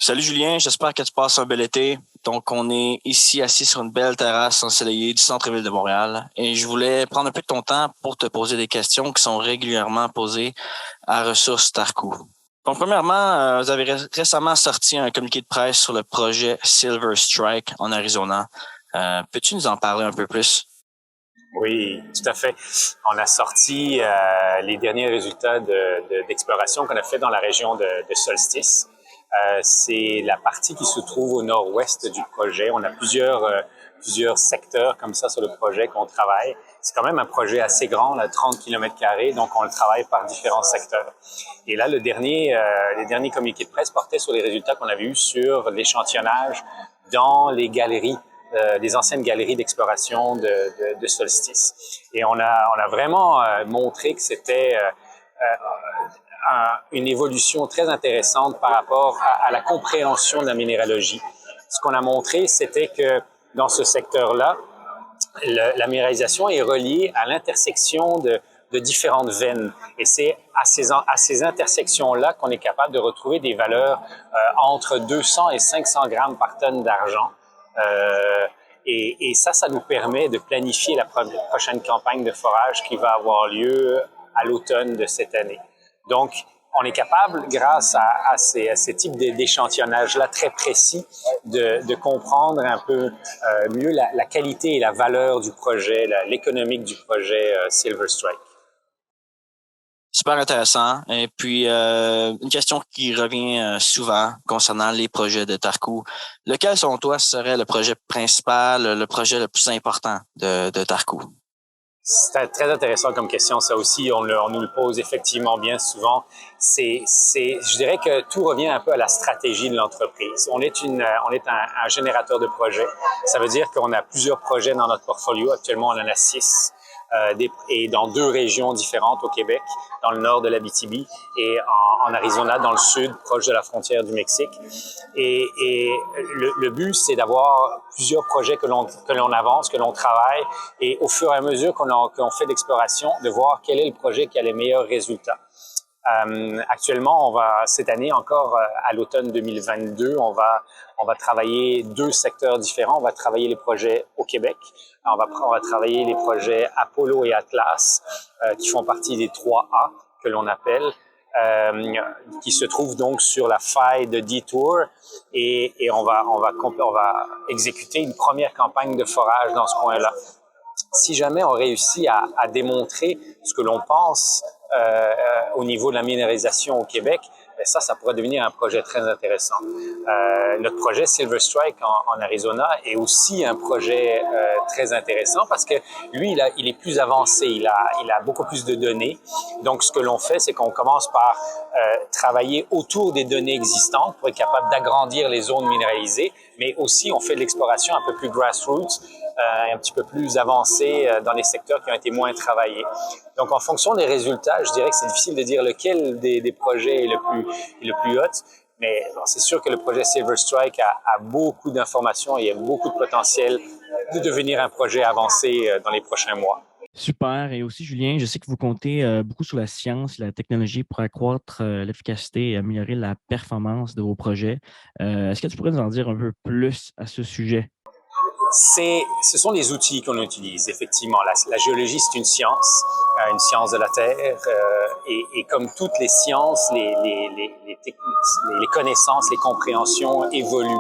Salut Julien, j'espère que tu passes un bel été. Donc, on est ici assis sur une belle terrasse ensoleillée du centre-ville de Montréal et je voulais prendre un peu de ton temps pour te poser des questions qui sont régulièrement posées à Ressources Tarku. Donc, premièrement, vous avez récemment sorti un communiqué de presse sur le projet Silver Strike en Arizona. Peux-tu nous en parler un peu plus? Oui, tout à fait. On a sorti les derniers résultats d'exploration qu'on a fait dans la région de Solstice. C'est la partie qui se trouve au nord-ouest du projet. On a plusieurs secteurs comme ça sur le projet qu'on travaille. C'est quand même un projet assez grand, là, 30 km², donc on le travaille par différents secteurs. Et là, les derniers communiqués de presse portaient sur les résultats qu'on avait eus sur l'échantillonnage dans les galeries des anciennes galeries d'exploration de Solstice. Et on a vraiment montré que c'était une évolution très intéressante par rapport à la compréhension de la minéralogie. Ce qu'on a montré, c'était que dans ce secteur-là, la minéralisation est reliée à l'intersection de différentes veines. Et c'est à ces intersections-là qu'on est capable de retrouver des valeurs entre 200 et 500 grammes par tonne d'argent. Et ça nous permet de planifier la prochaine campagne de forage qui va avoir lieu à l'automne de cette année. Donc, on est capable, grâce à ces types d'échantillonnage-là très précis, de comprendre un peu mieux la qualité et la valeur du projet, l'économique du projet Silver Strike. Super intéressant. Et puis, une question qui revient souvent concernant les projets de Tarku. Lequel, selon toi, serait le projet principal, le projet le plus important de Tarku? C'est très intéressant comme question. Ça aussi, on nous le pose effectivement bien souvent. Je dirais que tout revient un peu à la stratégie de l'entreprise. On est un générateur de projets. Ça veut dire qu'on a plusieurs projets dans notre portfolio. Actuellement, on en a 6. Et dans 2 régions différentes au Québec, dans le nord de l'Abitibi et en Arizona, dans le sud, proche de la frontière du Mexique. Et le but, c'est d'avoir plusieurs projets que l'on avance, que l'on travaille, et au fur et à mesure qu'on fait l'exploration, de voir quel est le projet qui a les meilleurs résultats. Actuellement, cette année encore, à l'automne 2022, on va travailler 2 secteurs différents. On va travailler les projets au Québec. On va travailler les projets Apollo et Atlas, qui font partie des 3A que l'on appelle, qui se trouvent donc sur la faille de Detour. Et on va exécuter une première campagne de forage dans ce coin-là. Si jamais on réussit à démontrer ce que l'on pense au niveau de la minéralisation au Québec, ça pourrait devenir un projet très intéressant. Notre projet Silver Strike en Arizona est aussi un projet très intéressant parce que lui, il est plus avancé, il a beaucoup plus de données. Donc, ce que l'on fait, c'est qu'on commence par travailler autour des données existantes pour être capable d'agrandir les zones minéralisées, mais aussi on fait de l'exploration un peu plus grassroots, un petit peu plus avancée dans les secteurs qui ont été moins travaillés. Donc, en fonction des résultats, je dirais que c'est difficile de dire lequel des projets est le plus hot, mais c'est sûr que le projet Silver Strike a beaucoup d'informations et a beaucoup de potentiel de devenir un projet avancé dans les prochains mois. Super. Et aussi, Julien, je sais que vous comptez beaucoup sur la science et la technologie pour accroître l'efficacité et améliorer la performance de vos projets. Est-ce que tu pourrais nous en dire un peu plus à ce sujet? Ce sont les outils qu'on utilise, effectivement. La géologie, c'est une science de la Terre, et comme toutes les sciences, les connaissances, les compréhensions évoluent.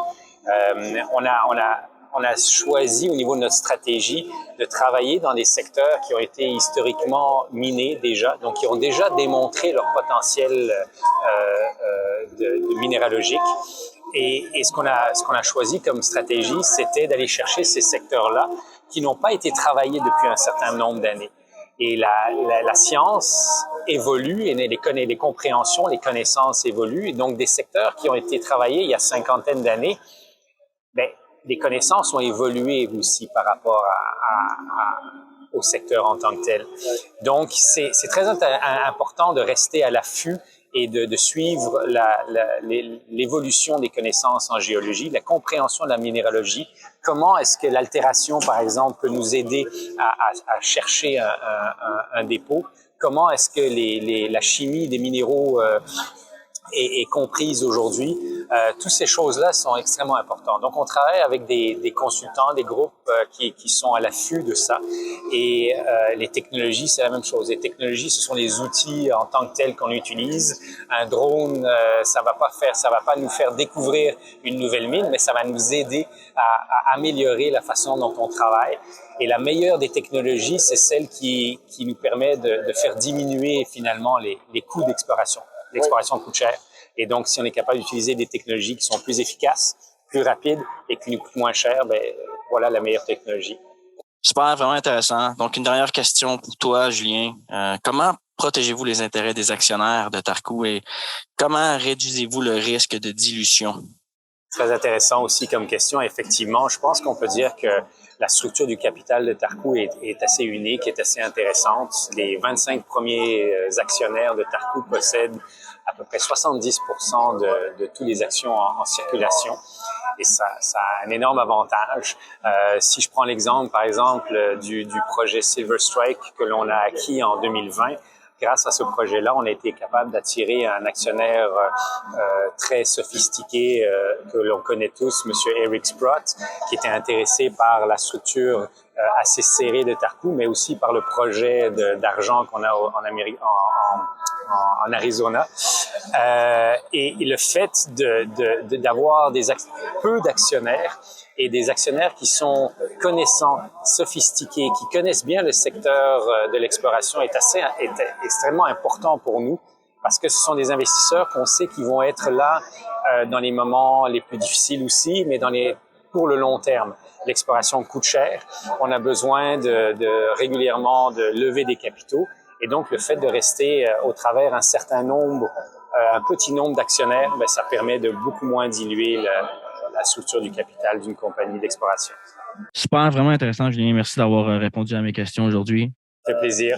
On a choisi au niveau de notre stratégie de travailler dans des secteurs qui ont été historiquement minés déjà, donc qui ont déjà démontré leur potentiel minéralogique. Et ce qu'on a choisi comme stratégie, c'était d'aller chercher ces secteurs-là qui n'ont pas été travaillés depuis un certain nombre d'années. Et la science évolue et les compréhensions, les connaissances évoluent. Et donc, des secteurs qui ont été travaillés il y a 50aine d'années, les connaissances ont évolué aussi par rapport au secteur en tant que tel. Donc, c'est très important de rester à l'affût et de suivre l'évolution des connaissances en géologie, la compréhension de la minéralogie. Comment est-ce que l'altération, par exemple, peut nous aider à chercher un dépôt? Comment est-ce que la chimie des minéraux est comprise aujourd'hui. Toutes ces choses-là sont extrêmement importantes. Donc, on travaille avec des consultants, des groupes qui sont à l'affût de ça. Et les technologies, c'est la même chose. Les technologies, ce sont les outils en tant que tels qu'on utilise. Un drone, ça va pas nous faire découvrir une nouvelle mine, mais ça va nous aider à améliorer la façon dont on travaille. Et la meilleure des technologies, c'est celle qui nous permet de faire diminuer finalement les coûts d'exploration. L'exploration coûte cher. Et donc, si on est capable d'utiliser des technologies qui sont plus efficaces, plus rapides et qui nous coûtent moins cher, ben voilà la meilleure technologie. Super, vraiment intéressant. Donc, une dernière question pour toi, Julien. Comment protégez-vous les intérêts des actionnaires de Tarkoo et comment réduisez-vous le risque de dilution? Très intéressant aussi comme question. Effectivement, je pense qu'on peut dire que la structure du capital de Tarkoo est assez unique, est assez intéressante. Les 25 premiers actionnaires de Tarkoo possèdent à peu près 70% de toutes les actions en circulation. Et ça a un énorme avantage. Si je prends l'exemple, par exemple, du projet Silver Strike que l'on a acquis en 2020, grâce à ce projet-là, on a été capable d'attirer un actionnaire très sophistiqué que l'on connaît tous, Monsieur Eric Sprott, qui était intéressé par la structure assez serrée de Tarkoo, mais aussi par le projet d'argent qu'on a en Arizona. Et le fait d'avoir peu d'actionnaires et des actionnaires qui sont connaissants, sophistiqués, qui connaissent bien le secteur de l'exploration est extrêmement important pour nous parce que ce sont des investisseurs qu'on sait qui vont être là dans les moments les plus difficiles aussi, mais pour le long terme. L'exploration coûte cher, on a besoin régulièrement de lever des capitaux et donc le fait de rester au travers un petit nombre d'actionnaires, ben, ça permet de beaucoup moins diluer la structure du capital d'une compagnie d'exploration. Super, vraiment intéressant, Julien. Merci d'avoir répondu à mes questions aujourd'hui. Ça fait plaisir.